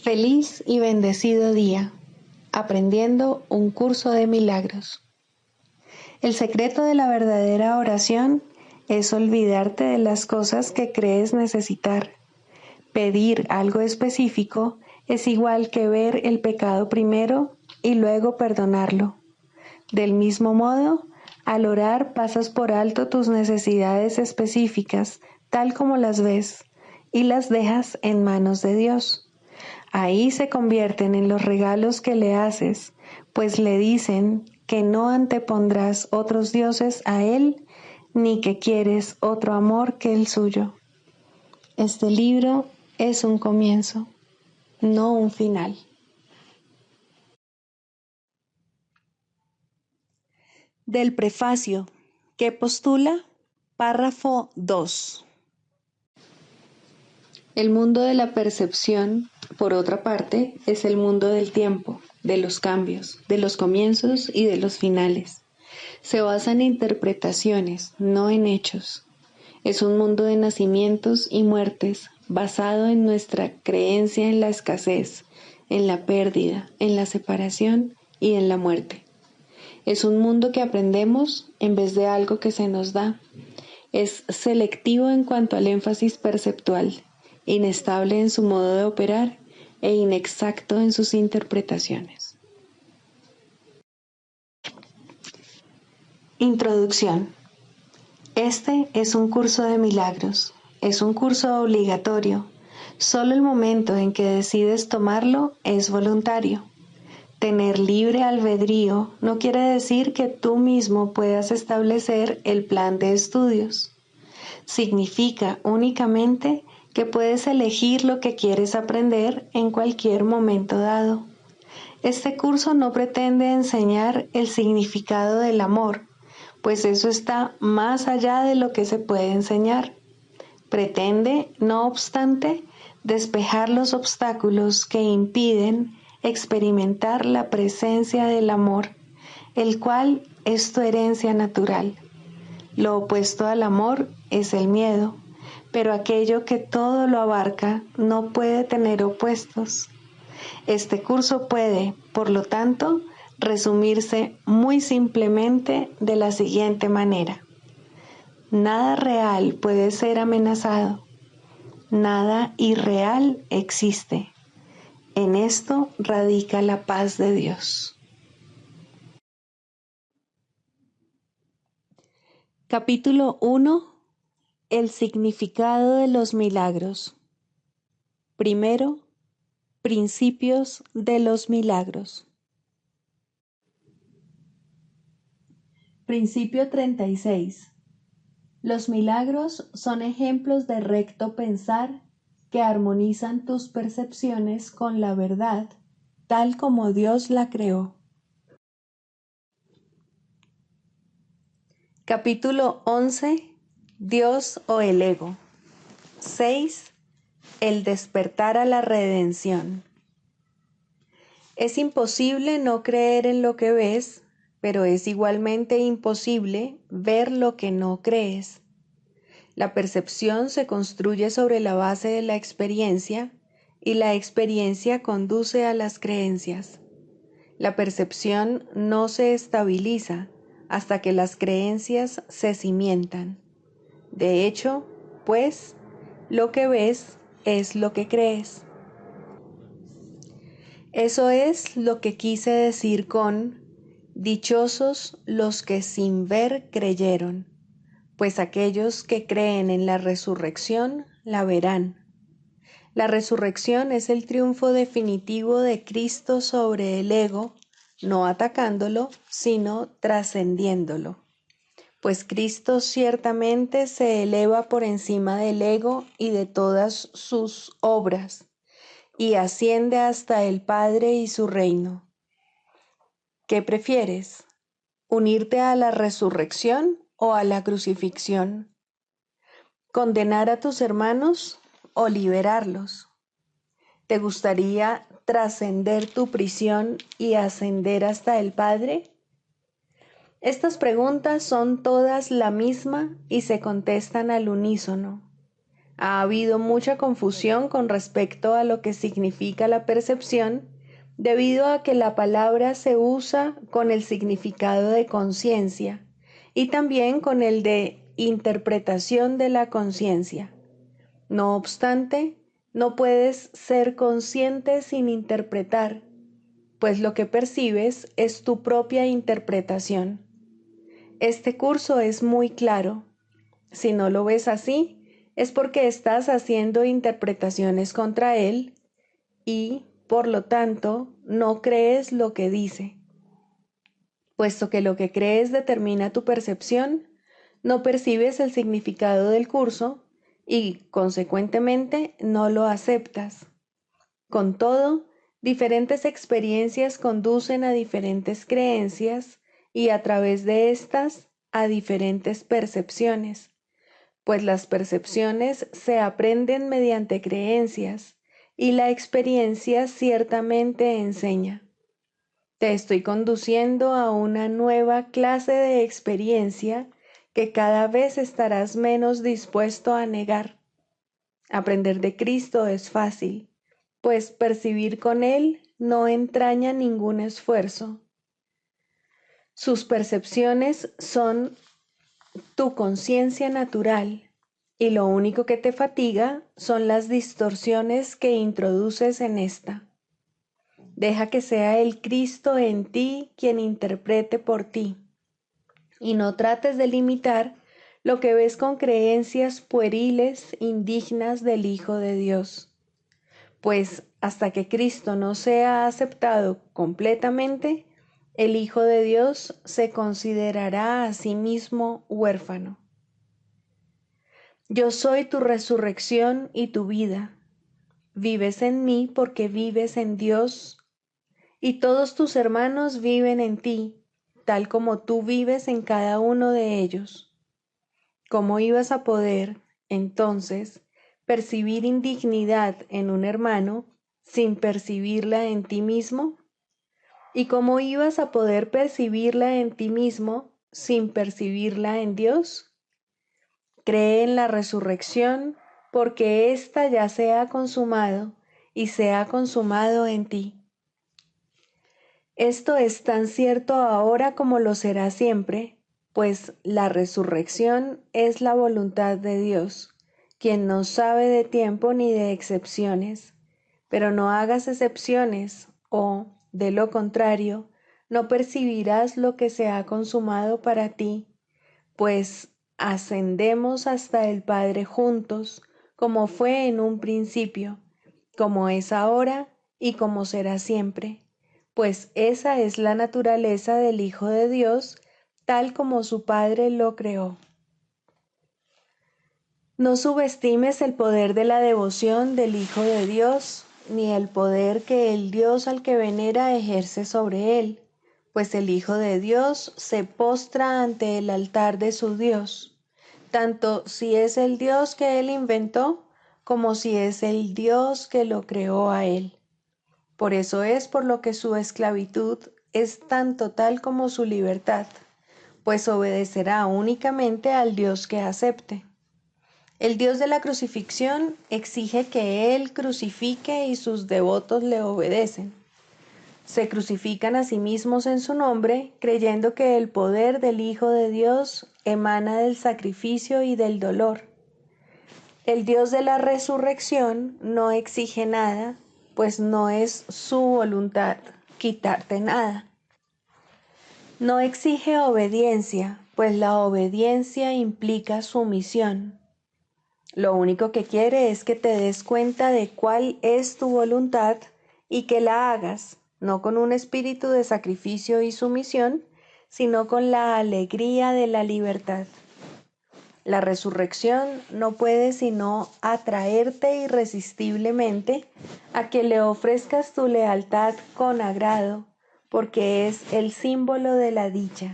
Feliz y bendecido día, aprendiendo un curso de milagros. El secreto de la verdadera oración es olvidarte de las cosas que crees necesitar. Pedir algo específico es igual que ver el pecado primero y luego perdonarlo. Del mismo modo, al orar pasas por alto tus necesidades específicas, tal como las ves, y las dejas en manos de Dios. Ahí se convierten en los regalos que le haces, pues le dicen que no antepondrás otros dioses a Él, ni que quieres otro amor que el suyo. Este libro es un comienzo, no un final. Del prefacio, que postula, párrafo 2. El mundo de la percepción, por otra parte, es el mundo del tiempo, de los cambios, de los comienzos y de los finales. Se basa en interpretaciones, no en hechos. Es un mundo de nacimientos y muertes, basado en nuestra creencia en la escasez, en la pérdida, en la separación y en la muerte. Es un mundo que aprendemos en vez de algo que se nos da. Es selectivo en cuanto al énfasis perceptual, inestable en su modo de operar e inexacto en sus interpretaciones. Introducción. Este es un curso de milagros. Es un curso obligatorio. Solo el momento en que decides tomarlo es voluntario. Tener libre albedrío no quiere decir que tú mismo puedas establecer el plan de estudios. Significa únicamente que puedes elegir lo que quieres aprender en cualquier momento dado. Este curso no pretende enseñar el significado del amor, pues eso está más allá de lo que se puede enseñar. Pretende, no obstante, despejar los obstáculos que impiden experimentar la presencia del amor, el cual es tu herencia natural. Lo opuesto al amor es el miedo, pero aquello que todo lo abarca no puede tener opuestos. Este curso puede, por lo tanto, resumirse muy simplemente de la siguiente manera. Nada real puede ser amenazado. Nada irreal existe. En esto radica la paz de Dios. Capítulo 1. El significado de los milagros. Primero, principios de los milagros. Principio 36. Los milagros son ejemplos de recto pensar que armonizan tus percepciones con la verdad, tal como Dios la creó. Capítulo 11. Dios o el ego. 6. El despertar a la redención. Es imposible no creer en lo que ves, pero es igualmente imposible ver lo que no crees. La percepción se construye sobre la base de la experiencia y la experiencia conduce a las creencias. La percepción no se estabiliza hasta que las creencias se cimientan. De hecho, pues, lo que ves es lo que crees. Eso es lo que quise decir con dichosos los que sin ver creyeron, pues aquellos que creen en la resurrección la verán. La resurrección es el triunfo definitivo de Cristo sobre el ego, no atacándolo, sino trascendiéndolo. Pues Cristo ciertamente se eleva por encima del ego y de todas sus obras, y asciende hasta el Padre y su reino. ¿Qué prefieres? ¿Unirte a la resurrección o a la crucifixión? ¿Condenar a tus hermanos o liberarlos? ¿Te gustaría trascender tu prisión y ascender hasta el Padre? Estas preguntas son todas la misma y se contestan al unísono. Ha habido mucha confusión con respecto a lo que significa la percepción, debido a que la palabra se usa con el significado de conciencia y también con el de interpretación de la conciencia. No obstante, no puedes ser consciente sin interpretar, pues lo que percibes es tu propia interpretación. Este curso es muy claro. Si no lo ves así, es porque estás haciendo interpretaciones contra él y, por lo tanto, no crees lo que dice. Puesto que lo que crees determina tu percepción, no percibes el significado del curso y, consecuentemente, no lo aceptas. Con todo, diferentes experiencias conducen a diferentes creencias y a través de estas a diferentes percepciones, pues las percepciones se aprenden mediante creencias y la experiencia ciertamente enseña. Te estoy conduciendo a una nueva clase de experiencia que cada vez estarás menos dispuesto a negar. Aprender de Cristo es fácil, pues percibir con Él no entraña ningún esfuerzo. Sus percepciones son tu conciencia natural y lo único que te fatiga son las distorsiones que introduces en esta. Deja que sea el Cristo en ti quien interprete por ti y no trates de limitar lo que ves con creencias pueriles indignas del Hijo de Dios, pues hasta que Cristo no sea aceptado completamente, el Hijo de Dios se considerará a sí mismo huérfano. Yo soy tu resurrección y tu vida. Vives en mí porque vives en Dios, y todos tus hermanos viven en ti, tal como tú vives en cada uno de ellos. ¿Cómo ibas a poder, entonces, percibir indignidad en un hermano sin percibirla en ti mismo? ¿Y cómo ibas a poder percibirla en ti mismo sin percibirla en Dios? Cree en la resurrección, porque ésta ya se ha consumado y se ha consumado en ti. Esto es tan cierto ahora como lo será siempre, pues la resurrección es la voluntad de Dios, quien no sabe de tiempo ni de excepciones. Pero no hagas excepciones, o, de lo contrario, no percibirás lo que se ha consumado para ti, pues ascendemos hasta el Padre juntos, como fue en un principio, como es ahora y como será siempre, pues esa es la naturaleza del Hijo de Dios, tal como su Padre lo creó. No subestimes el poder de la devoción del Hijo de Dios, ni el poder que el Dios al que venera ejerce sobre él, pues el Hijo de Dios se postra ante el altar de su Dios, tanto si es el Dios que él inventó, como si es el Dios que lo creó a él. Por eso es por lo que su esclavitud es tan total como su libertad, pues obedecerá únicamente al Dios que acepte. El Dios de la crucifixión exige que Él crucifique y sus devotos le obedecen. Se crucifican a sí mismos en su nombre, creyendo que el poder del Hijo de Dios emana del sacrificio y del dolor. El Dios de la resurrección no exige nada, pues no es su voluntad quitarte nada. No exige obediencia, pues la obediencia implica sumisión. Lo único que quiere es que te des cuenta de cuál es tu voluntad y que la hagas, no con un espíritu de sacrificio y sumisión, sino con la alegría de la libertad. La resurrección no puede sino atraerte irresistiblemente a que le ofrezcas tu lealtad con agrado, porque es el símbolo de la dicha.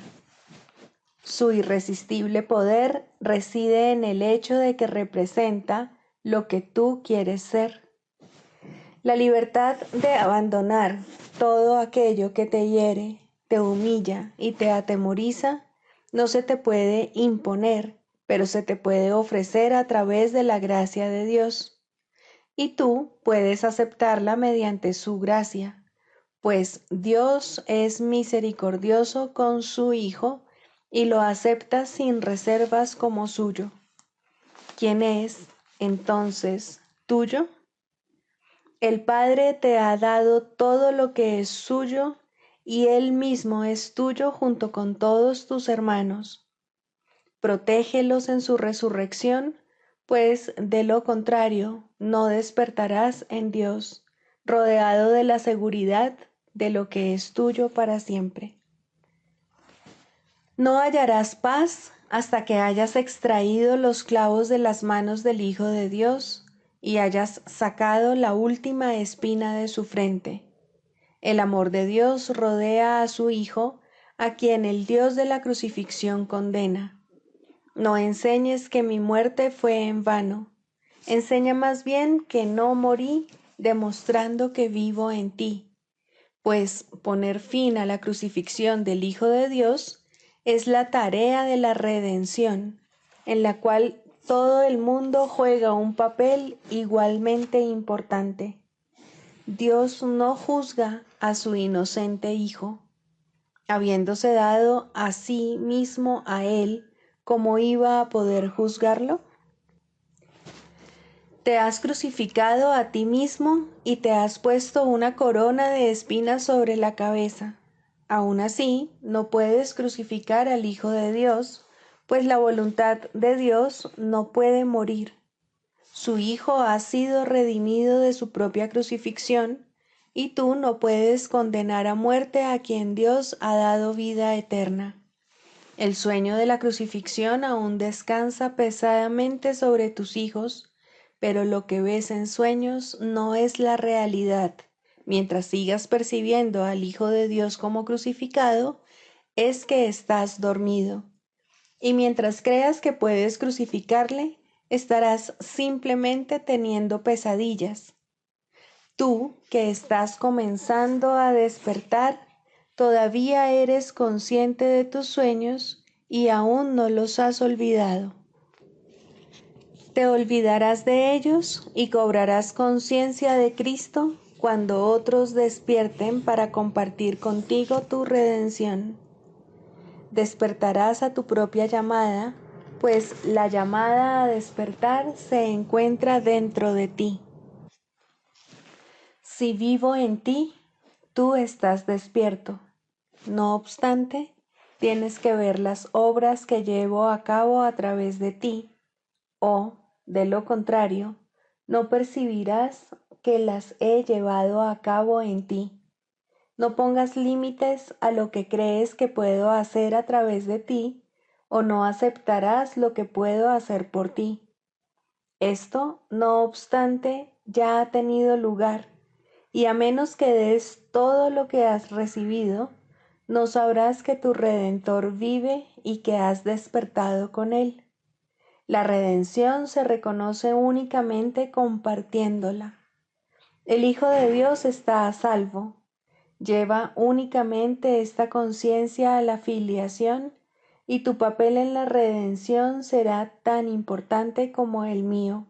Su irresistible poder reside en el hecho de que representa lo que tú quieres ser. La libertad de abandonar todo aquello que te hiere, te humilla y te atemoriza no se te puede imponer, pero se te puede ofrecer a través de la gracia de Dios, y tú puedes aceptarla mediante su gracia, pues Dios es misericordioso con su Hijo y lo acepta sin reservas como suyo. ¿Quién es, entonces, tuyo? El Padre te ha dado todo lo que es suyo y Él mismo es tuyo junto con todos tus hermanos. Protégelos en su resurrección, pues de lo contrario no despertarás en Dios, rodeado de la seguridad de lo que es tuyo para siempre. No hallarás paz hasta que hayas extraído los clavos de las manos del Hijo de Dios y hayas sacado la última espina de su frente. El amor de Dios rodea a su Hijo, a quien el Dios de la crucifixión condena. No enseñes que mi muerte fue en vano. Enseña más bien que no morí, demostrando que vivo en ti. Pues poner fin a la crucifixión del Hijo de Dios es la tarea de la redención, en la cual todo el mundo juega un papel igualmente importante. Dios no juzga a su inocente Hijo, habiéndose dado a sí mismo a Él, ¿cómo iba a poder juzgarlo? Te has crucificado a ti mismo y te has puesto una corona de espinas sobre la cabeza. Aún así, no puedes crucificar al Hijo de Dios, pues la voluntad de Dios no puede morir. Su Hijo ha sido redimido de su propia crucifixión, y tú no puedes condenar a muerte a quien Dios ha dado vida eterna. El sueño de la crucifixión aún descansa pesadamente sobre tus hijos, pero lo que ves en sueños no es la realidad. Mientras sigas percibiendo al Hijo de Dios como crucificado, es que estás dormido. Y mientras creas que puedes crucificarle, estarás simplemente teniendo pesadillas. Tú, que estás comenzando a despertar, todavía eres consciente de tus sueños y aún no los has olvidado. Te olvidarás de ellos y cobrarás conciencia de Cristo cuando otros despierten para compartir contigo tu redención. Despertarás a tu propia llamada, pues la llamada a despertar se encuentra dentro de ti. Si vivo en ti, tú estás despierto. No obstante, tienes que ver las obras que llevo a cabo a través de ti, o, de lo contrario, no percibirás que las he llevado a cabo en ti. No pongas límites a lo que crees que puedo hacer a través de ti, o no aceptarás lo que puedo hacer por ti. Esto, no obstante, ya ha tenido lugar, y a menos que des todo lo que has recibido, no sabrás que tu Redentor vive y que has despertado con Él. La redención se reconoce únicamente compartiéndola. El Hijo de Dios está a salvo. Lleva únicamente esta conciencia a la filiación y tu papel en la redención será tan importante como el mío.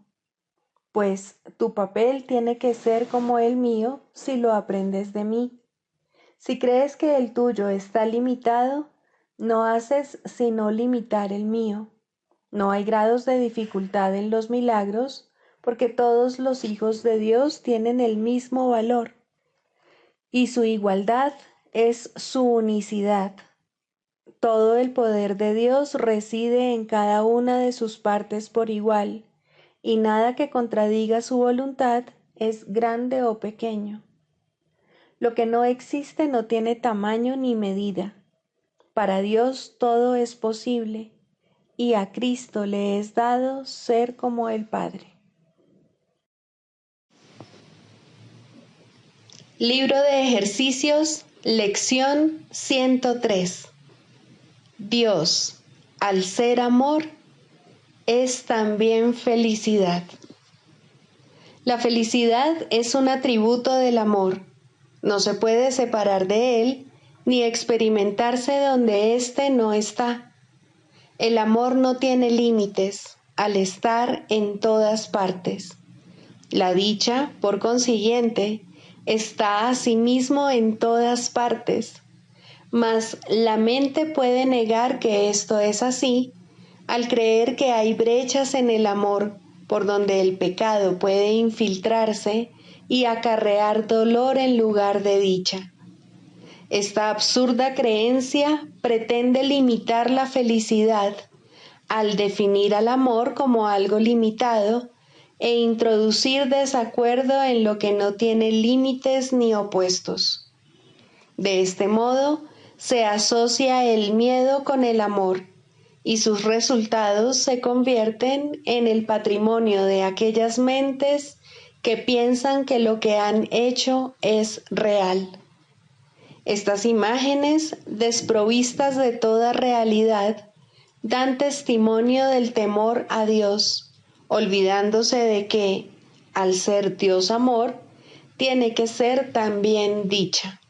Pues tu papel tiene que ser como el mío si lo aprendes de mí. Si crees que el tuyo está limitado, no haces sino limitar el mío. No hay grados de dificultad en los milagros, porque todos los hijos de Dios tienen el mismo valor, y su igualdad es su unicidad. Todo el poder de Dios reside en cada una de sus partes por igual, y nada que contradiga su voluntad es grande o pequeño. Lo que no existe no tiene tamaño ni medida. Para Dios todo es posible, y a Cristo le es dado ser como el Padre. Libro de ejercicios, lección 103. Dios, al ser amor, es también felicidad. La felicidad es un atributo del amor. No se puede separar de él, ni experimentarse donde éste no está. El amor no tiene límites al estar en todas partes. La dicha, por consiguiente, está asimismo en todas partes, mas la mente puede negar que esto es así al creer que hay brechas en el amor por donde el pecado puede infiltrarse y acarrear dolor en lugar de dicha. Esta absurda creencia pretende limitar la felicidad al definir al amor como algo limitado e introducir desacuerdo en lo que no tiene límites ni opuestos. De este modo, se asocia el miedo con el amor y sus resultados se convierten en el patrimonio de aquellas mentes que piensan que lo que han hecho es real. Estas imágenes, desprovistas de toda realidad, dan testimonio del temor a Dios, olvidándose de que, al ser Dios amor, tiene que ser también dicha.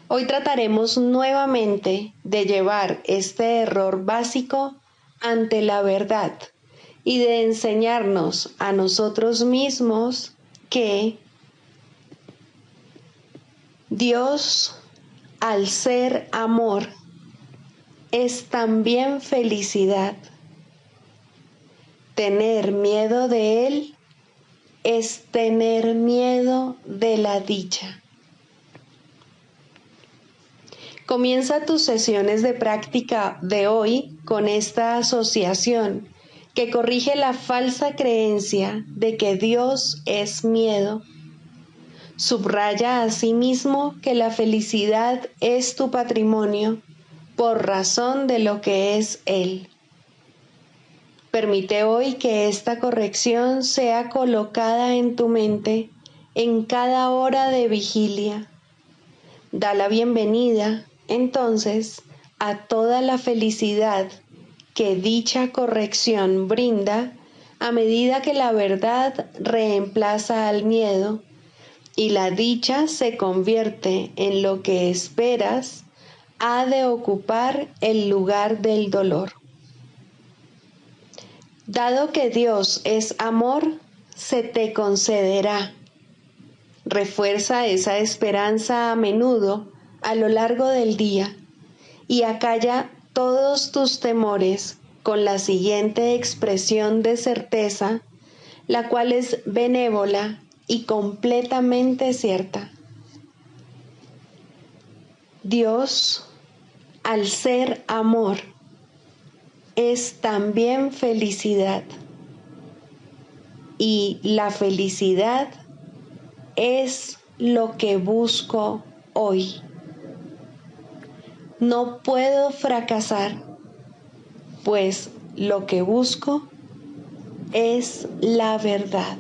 Hoy trataremos nuevamente de llevar este error básico ante la verdad y de enseñarnos a nosotros mismos que Dios, al ser amor, es también felicidad. Tener miedo de Él es tener miedo de la dicha. Comienza tus sesiones de práctica de hoy con esta asociación que corrige la falsa creencia de que Dios es miedo. Subraya asimismo que la felicidad es tu patrimonio por razón de lo que es Él. Permite hoy que esta corrección sea colocada en tu mente en cada hora de vigilia. Da la bienvenida, entonces, a toda la felicidad que dicha corrección brinda a medida que la verdad reemplaza al miedo y la dicha se convierte en lo que esperas ha de ocupar el lugar del dolor. Dado que Dios es amor, se te concederá. Refuerza esa esperanza a menudo a lo largo del día y acalla todos tus temores con la siguiente expresión de certeza, la cual es benévola y completamente cierta. Dios, al ser amor, es también felicidad. Y la felicidad es lo que busco hoy. No puedo fracasar, pues lo que busco es la verdad.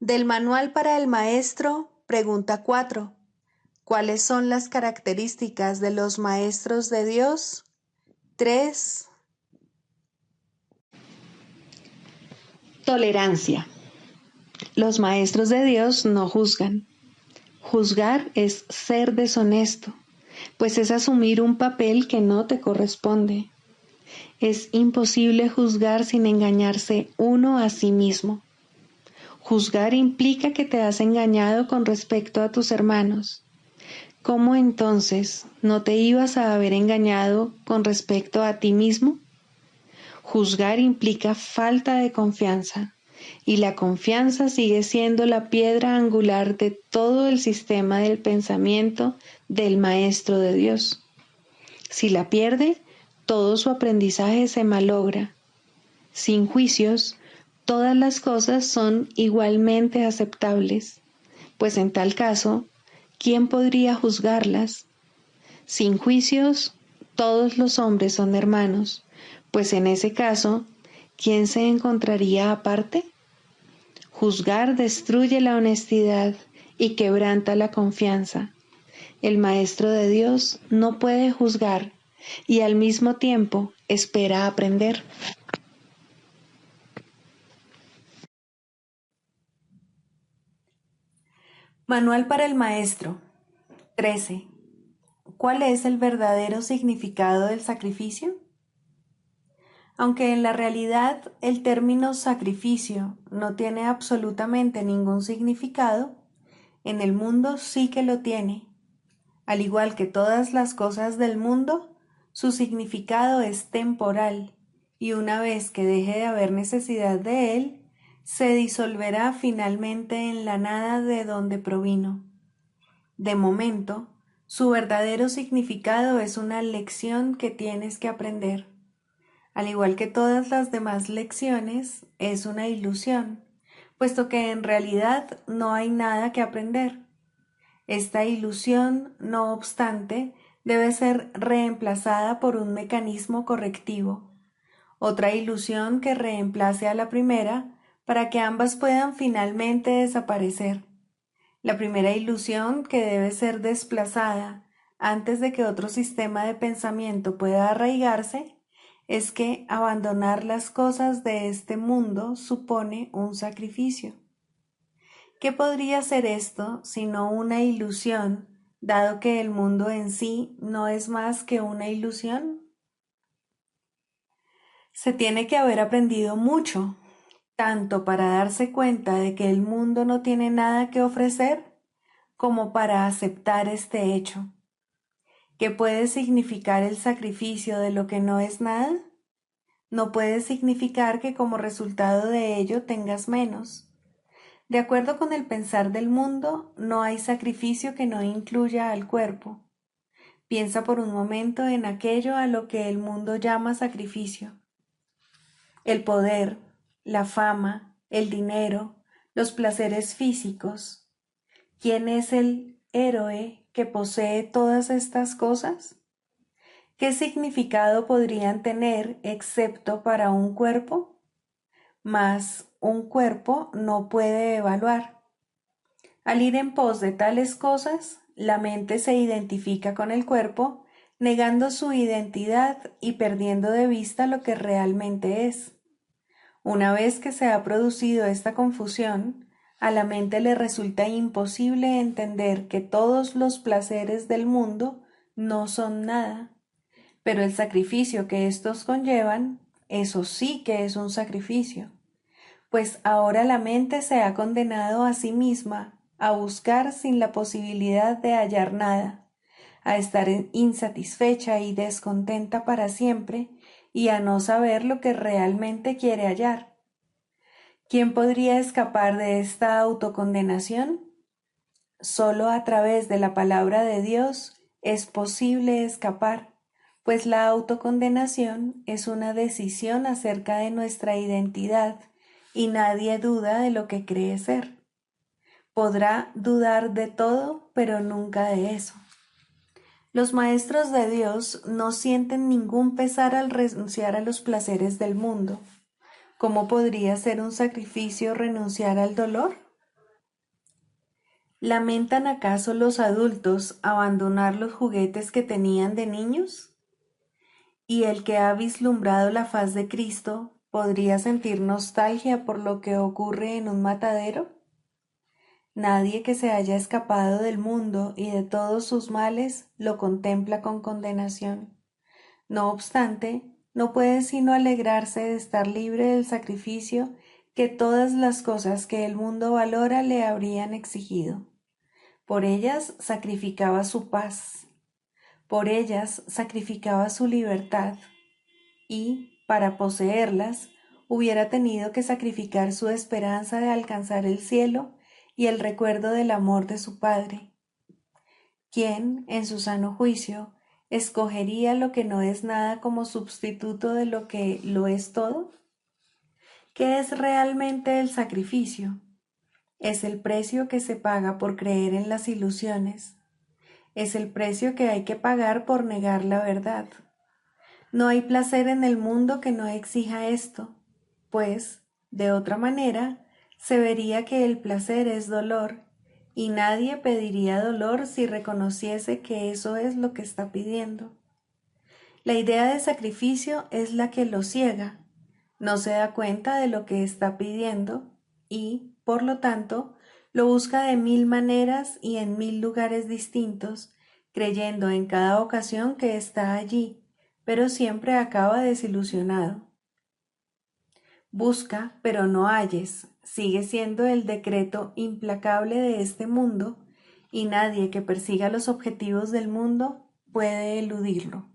Del Manual para el Maestro, pregunta 4. ¿Cuáles son las características de los maestros de Dios? 3. Tolerancia. Los maestros de Dios no juzgan. Juzgar es ser deshonesto, pues es asumir un papel que no te corresponde. Es imposible juzgar sin engañarse uno a sí mismo. Juzgar implica que te has engañado con respecto a tus hermanos. ¿Cómo entonces no te ibas a haber engañado con respecto a ti mismo? Juzgar implica falta de confianza, y la confianza sigue siendo la piedra angular de todo el sistema del pensamiento del Maestro de Dios. Si la pierde, todo su aprendizaje se malogra. Sin juicios, todas las cosas son igualmente aceptables, pues en tal caso, ¿quién podría juzgarlas? Sin juicios, todos los hombres son hermanos, pues en ese caso, ¿quién se encontraría aparte? Juzgar destruye la honestidad y quebranta la confianza. El Maestro de Dios no puede juzgar y al mismo tiempo espera aprender. Manual para el maestro. 13. ¿Cuál es el verdadero significado del sacrificio? Aunque en la realidad el término sacrificio no tiene absolutamente ningún significado, en el mundo sí que lo tiene. Al igual que todas las cosas del mundo, su significado es temporal, y una vez que deje de haber necesidad de él, se disolverá finalmente en la nada de donde provino. De momento, su verdadero significado es una lección que tienes que aprender. Al igual que todas las demás lecciones, es una ilusión, puesto que en realidad no hay nada que aprender. Esta ilusión, no obstante, debe ser reemplazada por un mecanismo correctivo, otra ilusión que reemplace a la primera para que ambas puedan finalmente desaparecer. La primera ilusión que debe ser desplazada antes de que otro sistema de pensamiento pueda arraigarse es que abandonar las cosas de este mundo supone un sacrificio. ¿Qué podría ser esto sino una ilusión, dado que el mundo en sí no es más que una ilusión? Se tiene que haber aprendido mucho, tanto para darse cuenta de que el mundo no tiene nada que ofrecer, como para aceptar este hecho. ¿Qué puede significar el sacrificio de lo que no es nada? No puede significar que como resultado de ello tengas menos. De acuerdo con el pensar del mundo, no hay sacrificio que no incluya al cuerpo. Piensa por un momento en aquello a lo que el mundo llama sacrificio. El poder, la fama, el dinero, los placeres físicos. ¿Quién es el héroe que posee todas estas cosas? ¿Qué significado podrían tener excepto para un cuerpo? Mas un cuerpo no puede evaluar. Al ir en pos de tales cosas, la mente se identifica con el cuerpo, negando su identidad y perdiendo de vista lo que realmente es. Una vez que se ha producido esta confusión, a la mente le resulta imposible entender que todos los placeres del mundo no son nada, pero el sacrificio que estos conllevan, eso sí que es un sacrificio, pues ahora la mente se ha condenado a sí misma a buscar sin la posibilidad de hallar nada, a estar insatisfecha y descontenta para siempre y a no saber lo que realmente quiere hallar. ¿Quién podría escapar de esta autocondenación? Solo a través de la palabra de Dios es posible escapar, pues la autocondenación es una decisión acerca de nuestra identidad y nadie duda de lo que cree ser. Podrá dudar de todo, pero nunca de eso. Los maestros de Dios no sienten ningún pesar al renunciar a los placeres del mundo. ¿Cómo podría ser un sacrificio renunciar al dolor? ¿Lamentan acaso los adultos abandonar los juguetes que tenían de niños? ¿Y el que ha vislumbrado la faz de Cristo podría sentir nostalgia por lo que ocurre en un matadero? Nadie que se haya escapado del mundo y de todos sus males lo contempla con condenación. No obstante, no puede sino alegrarse de estar libre del sacrificio que todas las cosas que el mundo valora le habrían exigido. Por ellas sacrificaba su paz, por ellas sacrificaba su libertad, y, para poseerlas, hubiera tenido que sacrificar su esperanza de alcanzar el cielo y el recuerdo del amor de su Padre. ¿Quién, en su sano juicio, escogería lo que no es nada como sustituto de lo que lo es todo? ¿Qué es realmente el sacrificio? Es el precio que se paga por creer en las ilusiones. Es el precio que hay que pagar por negar la verdad. No hay placer en el mundo que no exija esto, pues, de otra manera, se vería que el placer es dolor, y nadie pediría dolor si reconociese que eso es lo que está pidiendo. La idea de sacrificio es la que lo ciega, no se da cuenta de lo que está pidiendo y, por lo tanto, Lo busca de 1000 maneras y en 1000 lugares distintos, creyendo en cada ocasión que está allí, pero siempre acaba desilusionado. Busca, pero no halles, sigue siendo el decreto implacable de este mundo, y nadie que persiga los objetivos del mundo puede eludirlo.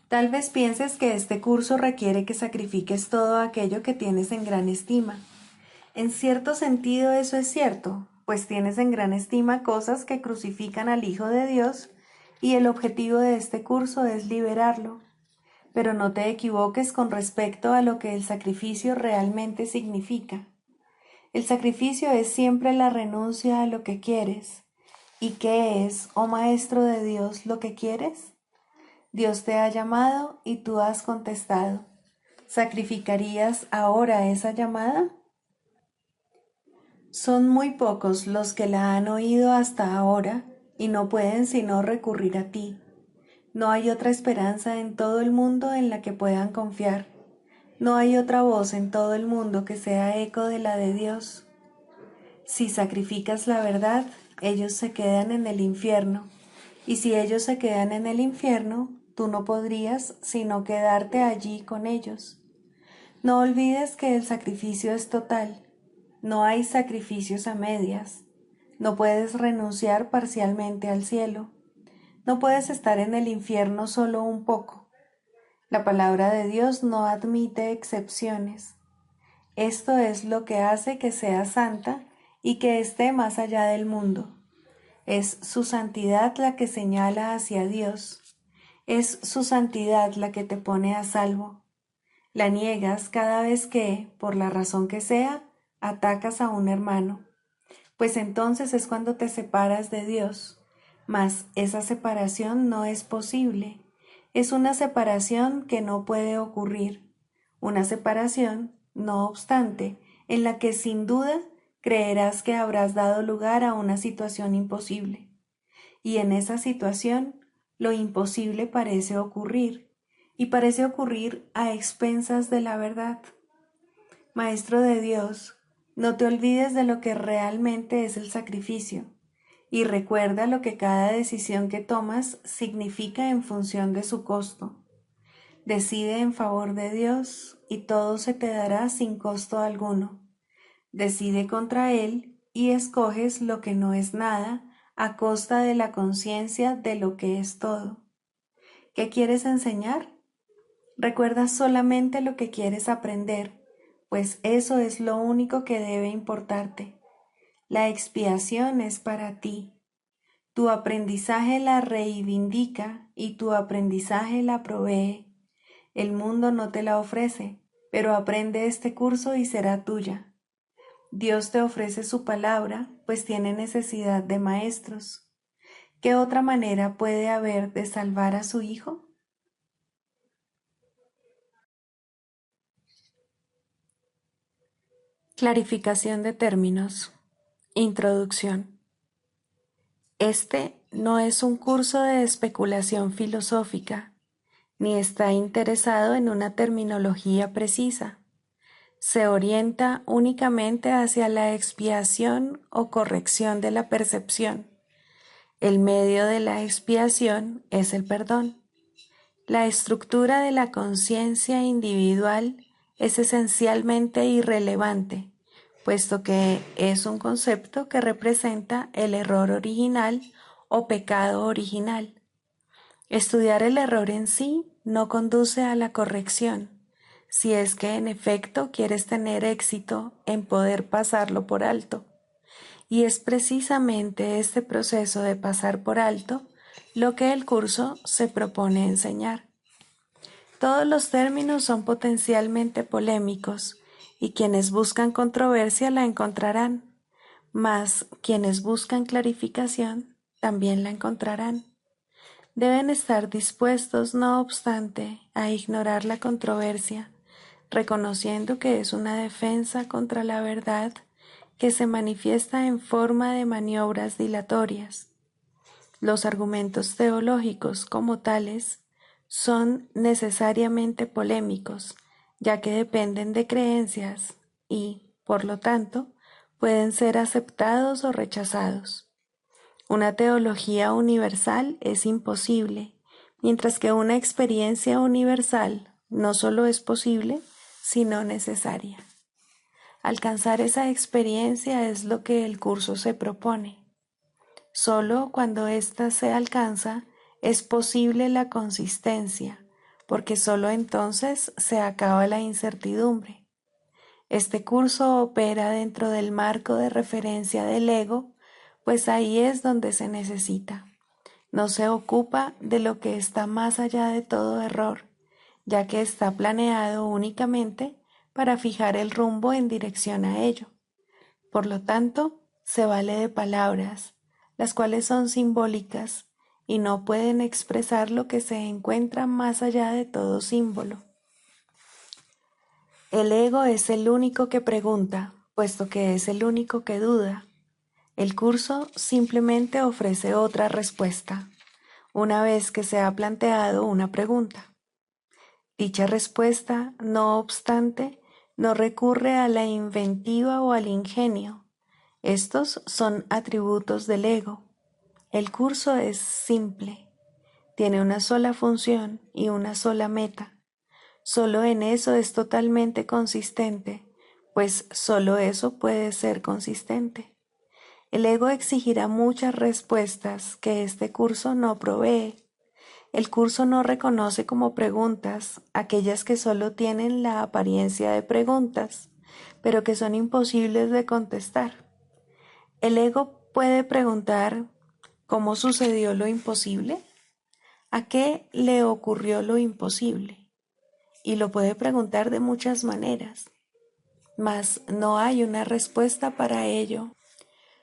Tal vez pienses que este curso requiere que sacrifiques todo aquello que tienes en gran estima. En cierto sentido eso es cierto, pues tienes en gran estima cosas que crucifican al Hijo de Dios, y el objetivo de este curso es liberarlo. Pero no te equivoques con respecto a lo que el sacrificio realmente significa. El sacrificio es siempre la renuncia a lo que quieres. ¿Y qué es, oh Maestro de Dios, lo que quieres? Dios te ha llamado y tú has contestado. ¿Sacrificarías ahora esa llamada? Son muy pocos los que la han oído hasta ahora y no pueden sino recurrir a ti. No hay otra esperanza en todo el mundo en la que puedan confiar. No hay otra voz en todo el mundo que sea eco de la de Dios. Si sacrificas la verdad, ellos se quedan en el infierno. Y si ellos se quedan en el infierno, tú no podrías sino quedarte allí con ellos. No olvides que el sacrificio es total. No hay sacrificios a medias. No puedes renunciar parcialmente al cielo. No puedes estar en el infierno solo un poco. La palabra de Dios no admite excepciones. Esto es lo que hace que sea santa y que esté más allá del mundo. Es su santidad la que señala hacia Dios. Es su santidad la que te pone a salvo. La niegas cada vez que, por la razón que sea, atacas a un hermano, pues entonces es cuando te separas de Dios. Mas esa separación no es posible. Es una separación que no puede ocurrir. Una separación, no obstante, en la que sin duda creerás que habrás dado lugar a una situación imposible. Y en esa situación, lo imposible parece ocurrir, y parece ocurrir a expensas de la verdad. Maestro de Dios, no te olvides de lo que realmente es el sacrificio, y recuerda lo que cada decisión que tomas significa en función de su costo. Decide en favor de Dios y todo se te dará sin costo alguno. Decide contra Él y escoges lo que no es nada a costa de la conciencia de lo que es todo. ¿Qué quieres enseñar? Recuerda solamente lo que quieres aprender, pues eso es lo único que debe importarte. La expiación es para ti. Tu aprendizaje la reivindica y tu aprendizaje la provee. El mundo no te la ofrece, pero aprende este curso y será tuya. Dios te ofrece su palabra, pues tiene necesidad de maestros. ¿Qué otra manera puede haber de salvar a su Hijo? Clarificación de términos. Introducción. Este no es un curso de especulación filosófica, ni está interesado en una terminología precisa. Se orienta únicamente hacia la expiación o corrección de la percepción. El medio de la expiación es el perdón. La estructura de la conciencia individual es esencialmente irrelevante, puesto que es un concepto que representa el error original o pecado original. Estudiar el error en sí no conduce a la corrección, si es que en efecto quieres tener éxito en poder pasarlo por alto. Y es precisamente este proceso de pasar por alto lo que el curso se propone enseñar. Todos los términos son potencialmente polémicos y quienes buscan controversia la encontrarán, mas quienes buscan clarificación también la encontrarán. Deben estar dispuestos, no obstante, a ignorar la controversia, reconociendo que es una defensa contra la verdad que se manifiesta en forma de maniobras dilatorias. Los argumentos teológicos como tales son necesariamente polémicos, ya que dependen de creencias y, por lo tanto, pueden ser aceptados o rechazados. Una teología universal es imposible, mientras que una experiencia universal no solo es posible, sino necesaria. Alcanzar esa experiencia es lo que el curso se propone. Solo cuando ésta se alcanza es posible la consistencia, porque solo entonces se acaba la incertidumbre. Este curso opera dentro del marco de referencia del ego, pues ahí es donde se necesita. No se ocupa de lo que está más allá de todo error, ya que está planeado únicamente para fijar el rumbo en dirección a ello. Por lo tanto, se vale de palabras, las cuales son simbólicas y no pueden expresar lo que se encuentra más allá de todo símbolo. El ego es el único que pregunta, puesto que es el único que duda. El curso simplemente ofrece otra respuesta, una vez que se ha planteado una pregunta. Dicha respuesta, no obstante, no recurre a la inventiva o al ingenio. Estos son atributos del ego. El curso es simple, tiene una sola función y una sola meta. Solo en eso es totalmente consistente, pues solo eso puede ser consistente. El ego exigirá muchas respuestas que este curso no provee. El curso no reconoce como preguntas aquellas que solo tienen la apariencia de preguntas, pero que son imposibles de contestar. El ego puede preguntar ¿cómo sucedió lo imposible? ¿A qué le ocurrió lo imposible? Y lo puede preguntar de muchas maneras, mas no hay una respuesta para ello,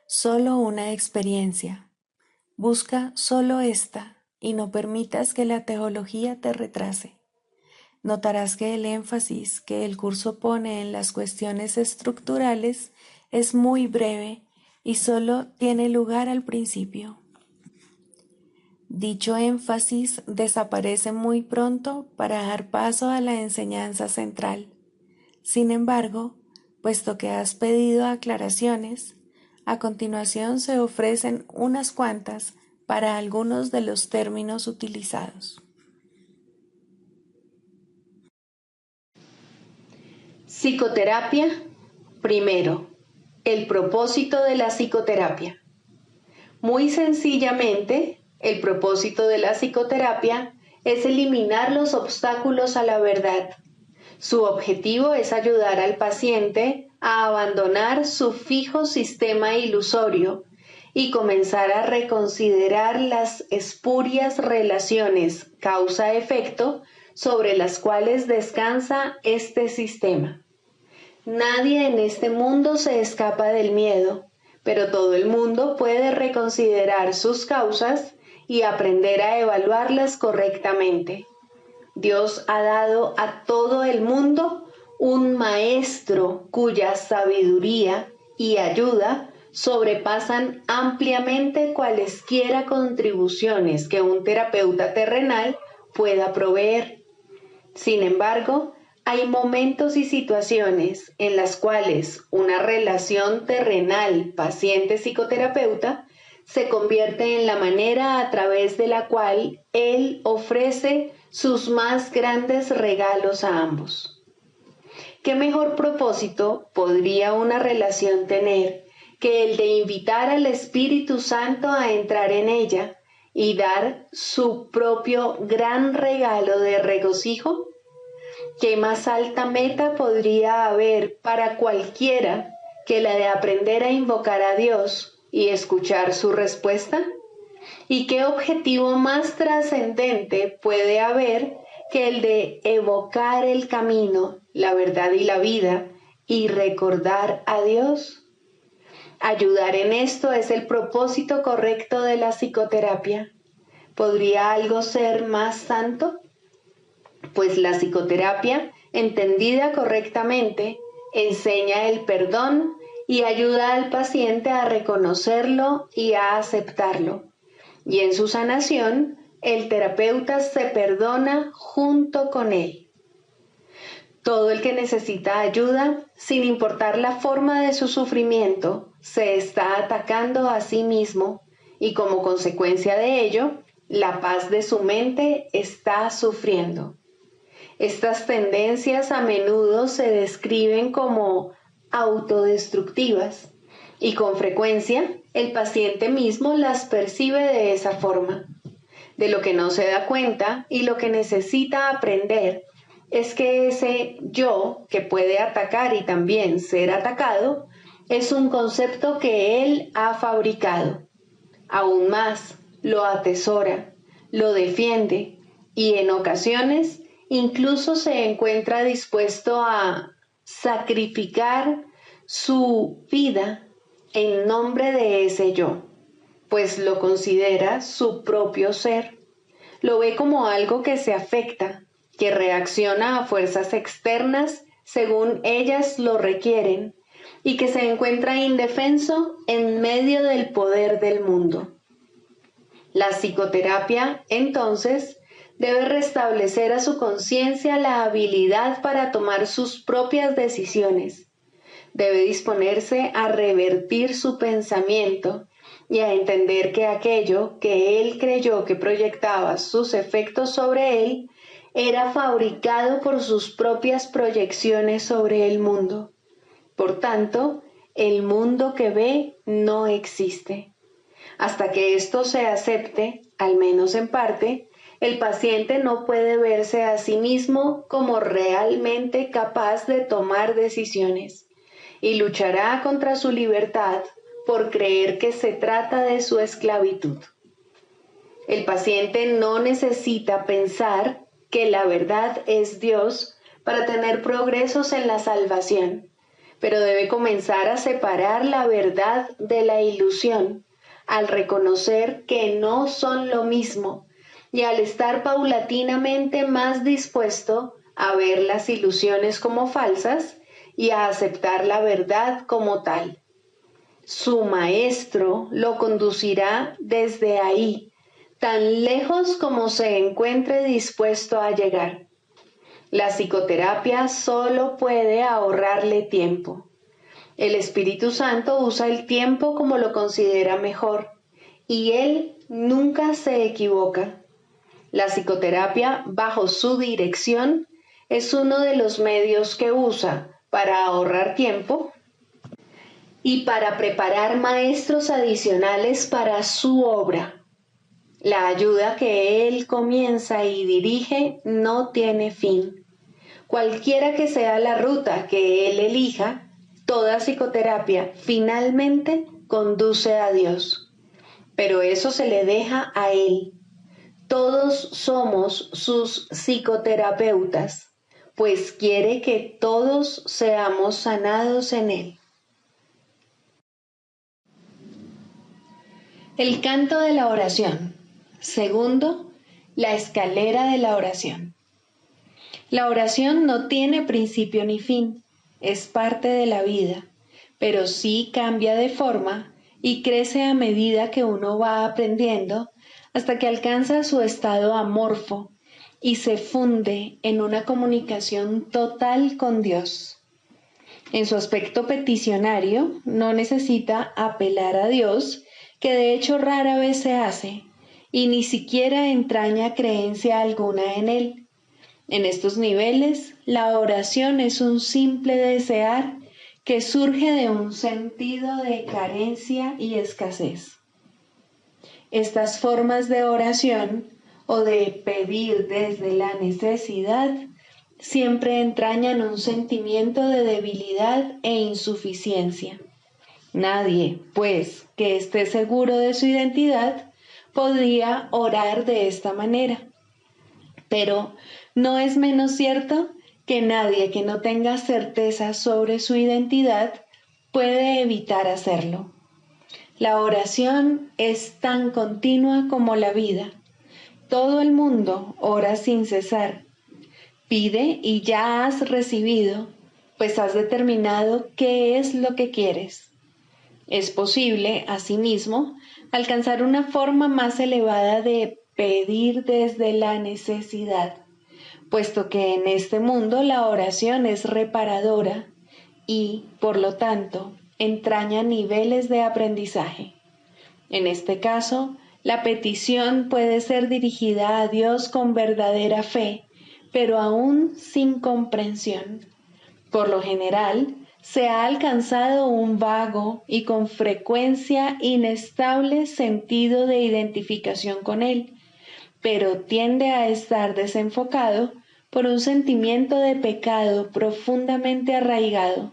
solo una experiencia. Busca solo esta y no permitas que la teología te retrase. Notarás que el énfasis que el curso pone en las cuestiones estructurales es muy breve y solo tiene lugar al principio. Dicho énfasis desaparece muy pronto para dar paso a la enseñanza central. Sin embargo, puesto que has pedido aclaraciones, a continuación se ofrecen unas cuantas para algunos de los términos utilizados. Psicoterapia. Primero, el propósito de la psicoterapia. Muy sencillamente, el propósito de la psicoterapia es eliminar los obstáculos a la verdad. Su objetivo es ayudar al paciente a abandonar su fijo sistema ilusorio y comenzar a reconsiderar las espurias relaciones causa-efecto sobre las cuales descansa este sistema. Nadie en este mundo se escapa del miedo, pero todo el mundo puede reconsiderar sus causas y aprender a evaluarlas correctamente. Dios ha dado a todo el mundo un maestro cuya sabiduría y ayuda sobrepasan ampliamente cualesquiera contribuciones que un terapeuta terrenal pueda proveer. Sin embargo, hay momentos y situaciones en las cuales una relación terrenal paciente-psicoterapeuta se convierte en la manera a través de la cual él ofrece sus más grandes regalos a ambos. ¿Qué mejor propósito podría una relación tener que el de invitar al Espíritu Santo a entrar en ella y dar su propio gran regalo de regocijo? ¿Qué más alta meta podría haber para cualquiera que la de aprender a invocar a Dios y escuchar su respuesta? ¿Y qué objetivo más trascendente puede haber que el de evocar el camino, la verdad y la vida y recordar a Dios? Ayudar en esto es el propósito correcto de la psicoterapia. ¿Podría algo ser más santo? Pues la psicoterapia, entendida correctamente, enseña el perdón y ayuda al paciente a reconocerlo y a aceptarlo. Y en su sanación, el terapeuta se perdona junto con él. Todo el que necesita ayuda, sin importar la forma de su sufrimiento, se está atacando a sí mismo y como consecuencia de ello, la paz de su mente está sufriendo. Estas tendencias a menudo se describen como autodestructivas y con frecuencia el paciente mismo las percibe de esa forma. De lo que no se da cuenta y lo que necesita aprender es que ese yo que puede atacar y también ser atacado es un concepto que él ha fabricado. Aún más, lo atesora, lo defiende y en ocasiones incluso se encuentra dispuesto a sacrificar su vida en nombre de ese yo, pues lo considera su propio ser. Lo ve como algo que se afecta, que reacciona a fuerzas externas según ellas lo requieren y que se encuentra indefenso en medio del poder del mundo. La psicoterapia, entonces, debe restablecer a su conciencia la habilidad para tomar sus propias decisiones. Debe disponerse a revertir su pensamiento y a entender que aquello que él creyó que proyectaba sus efectos sobre él era fabricado por sus propias proyecciones sobre el mundo. Por tanto, el mundo que ve no existe. Hasta que esto se acepte, al menos en parte, el paciente no puede verse a sí mismo como realmente capaz de tomar decisiones y luchará contra su libertad por creer que se trata de su esclavitud. El paciente no necesita pensar que la verdad es Dios para tener progresos en la salvación, pero debe comenzar a separar la verdad de la ilusión al reconocer que no son lo mismo y al estar paulatinamente más dispuesto a ver las ilusiones como falsas y a aceptar la verdad como tal. Su maestro lo conducirá desde ahí, tan lejos como se encuentre dispuesto a llegar. La psicoterapia solo puede ahorrarle tiempo. El Espíritu Santo usa el tiempo como lo considera mejor, y Él nunca se equivoca. La psicoterapia, bajo su dirección, es uno de los medios que usa para ahorrar tiempo y para preparar maestros adicionales para su obra. La ayuda que Él comienza y dirige no tiene fin. Cualquiera que sea la ruta que Él elija, toda psicoterapia finalmente conduce a Dios. Pero eso se le deja a Él. Todos somos sus psicoterapeutas, pues quiere que todos seamos sanados en Él. El canto de la oración. Segundo, la escalera de la oración. La oración no tiene principio ni fin, es parte de la vida, pero sí cambia de forma y crece a medida que uno va aprendiendo hasta que alcanza su estado amorfo y se funde en una comunicación total con Dios. En su aspecto peticionario, no necesita apelar a Dios, que de hecho rara vez se hace, y ni siquiera entraña creencia alguna en Él. En estos niveles, la oración es un simple desear que surge de un sentido de carencia y escasez. Estas formas de oración o de pedir desde la necesidad siempre entrañan un sentimiento de debilidad e insuficiencia. Nadie, pues, que esté seguro de su identidad, podría orar de esta manera. Pero no es menos cierto que nadie que no tenga certeza sobre su identidad puede evitar hacerlo. La oración es tan continua como la vida. Todo el mundo ora sin cesar. Pide y ya has recibido, pues has determinado qué es lo que quieres. Es posible, asimismo, alcanzar una forma más elevada de pedir desde la necesidad, puesto que en este mundo la oración es reparadora y, por lo tanto, entraña niveles de aprendizaje. En este caso, la petición puede ser dirigida a Dios con verdadera fe, pero aún sin comprensión. Por lo general, se ha alcanzado un vago y con frecuencia inestable sentido de identificación con Él, pero tiende a estar desenfocado por un sentimiento de pecado profundamente arraigado.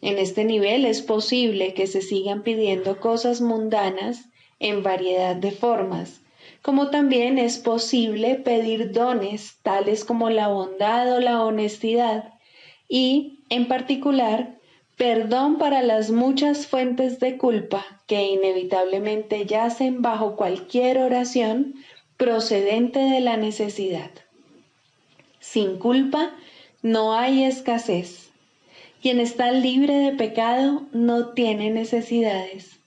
En este nivel es posible que se sigan pidiendo cosas mundanas en variedad de formas, como también es posible pedir dones tales como la bondad o la honestidad y, en particular, perdón para las muchas fuentes de culpa que inevitablemente yacen bajo cualquier oración procedente de la necesidad. Sin culpa no hay escasez. Quien está libre de pecado no tiene necesidades.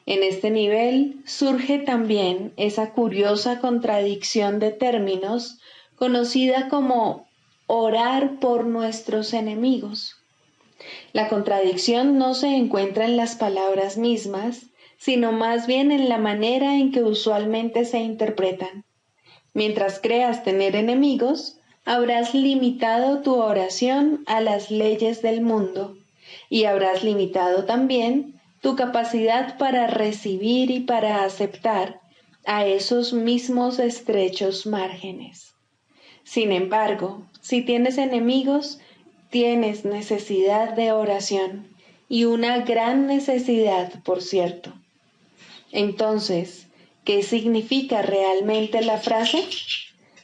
En este nivel surge también esa curiosa contradicción de términos conocida como orar por nuestros enemigos. La contradicción no se encuentra en las palabras mismas, sino más bien en la manera en que usualmente se interpretan. Mientras creas tener enemigos, habrás limitado tu oración a las leyes del mundo y habrás limitado también tu capacidad para recibir y para aceptar a esos mismos estrechos márgenes. Sin embargo, si tienes enemigos, tienes necesidad de oración y una gran necesidad, por cierto. Entonces, ¿qué significa realmente la frase?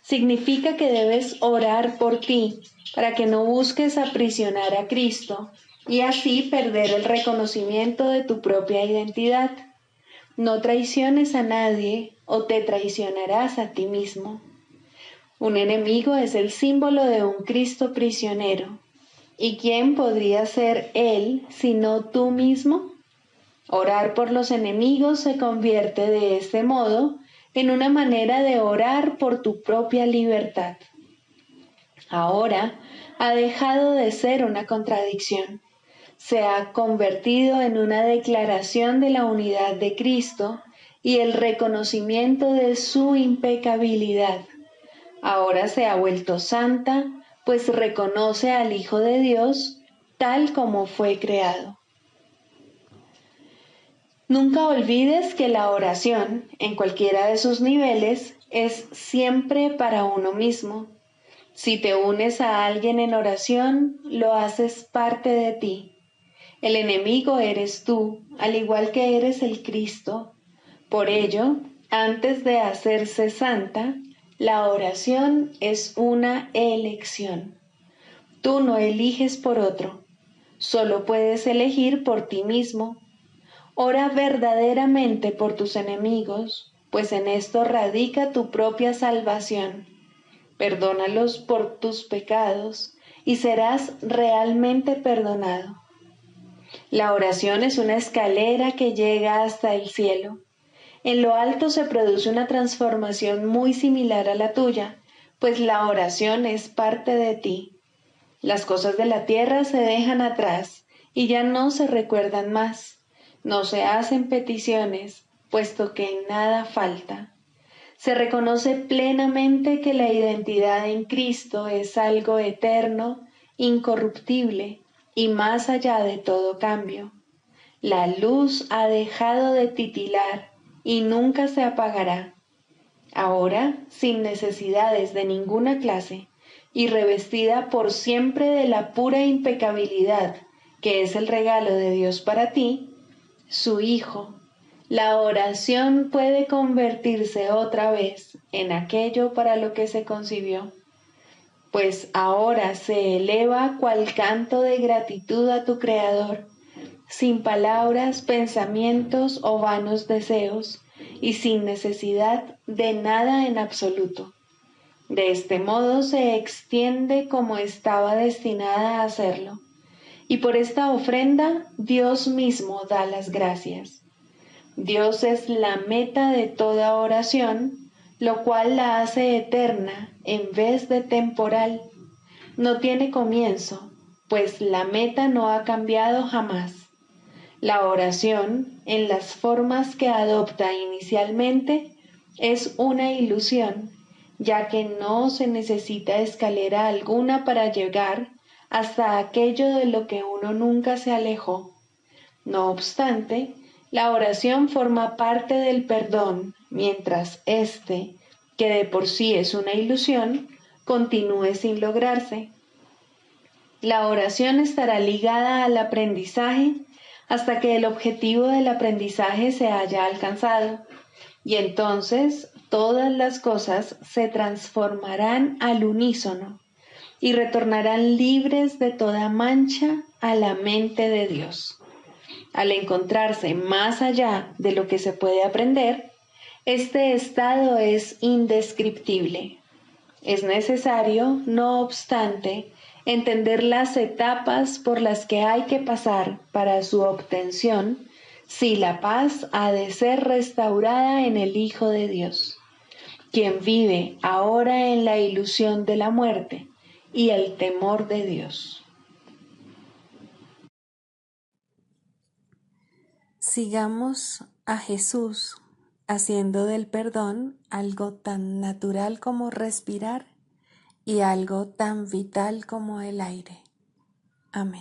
Significa que debes orar por ti para que no busques aprisionar a Cristo y así perder el reconocimiento de tu propia identidad. No traiciones a nadie o te traicionarás a ti mismo. Un enemigo es el símbolo de un Cristo prisionero. ¿Y quién podría ser él sino tú mismo? Orar por los enemigos se convierte de este modo en una manera de orar por tu propia libertad. Ahora ha dejado de ser una contradicción. Se ha convertido en una declaración de la unidad de Cristo y el reconocimiento de su impecabilidad. Ahora se ha vuelto santa, pues reconoce al Hijo de Dios tal como fue creado. Nunca olvides que la oración, en cualquiera de sus niveles, es siempre para uno mismo. Si te unes a alguien en oración, lo haces parte de ti. El enemigo eres tú, al igual que eres el Cristo. Por ello, antes de hacerse santa, la oración es una elección. Tú no eliges por otro, solo puedes elegir por ti mismo. Ora verdaderamente por tus enemigos, pues en esto radica tu propia salvación. Perdónalos por tus pecados y serás realmente perdonado. La oración es una escalera que llega hasta el cielo. En lo alto se produce una transformación muy similar a la tuya, pues la oración es parte de ti. Las cosas de la tierra se dejan atrás y ya no se recuerdan más. No se hacen peticiones, puesto que nada falta. Se reconoce plenamente que la identidad en Cristo es algo eterno, incorruptible y más allá de todo cambio. La luz ha dejado de titilar y nunca se apagará. Ahora, sin necesidades de ninguna clase y revestida por siempre de la pura impecabilidad que es el regalo de Dios para ti, su Hijo, la oración puede convertirse otra vez en aquello para lo que se concibió, pues ahora se eleva cual canto de gratitud a tu Creador, sin palabras, pensamientos o vanos deseos, y sin necesidad de nada en absoluto. De este modo se extiende como estaba destinada a hacerlo, y por esta ofrenda Dios mismo da las gracias. Dios es la meta de toda oración, lo cual la hace eterna en vez de temporal. No tiene comienzo, pues la meta no ha cambiado jamás. La oración, en las formas que adopta inicialmente, es una ilusión, ya que no se necesita escalera alguna para llegar hasta aquello de lo que uno nunca se alejó. No obstante, la oración forma parte del perdón, mientras éste, que de por sí es una ilusión, continúe sin lograrse. La oración estará ligada al aprendizaje hasta que el objetivo del aprendizaje se haya alcanzado, y entonces todas las cosas se transformarán al unísono y retornarán libres de toda mancha a la mente de Dios. Al encontrarse más allá de lo que se puede aprender, este estado es indescriptible. Es necesario, no obstante, entender las etapas por las que hay que pasar para su obtención, si la paz ha de ser restaurada en el Hijo de Dios, quien vive ahora en la ilusión de la muerte y el temor de Dios. Sigamos a Jesús haciendo del perdón algo tan natural como respirar y algo tan vital como el aire. Amén.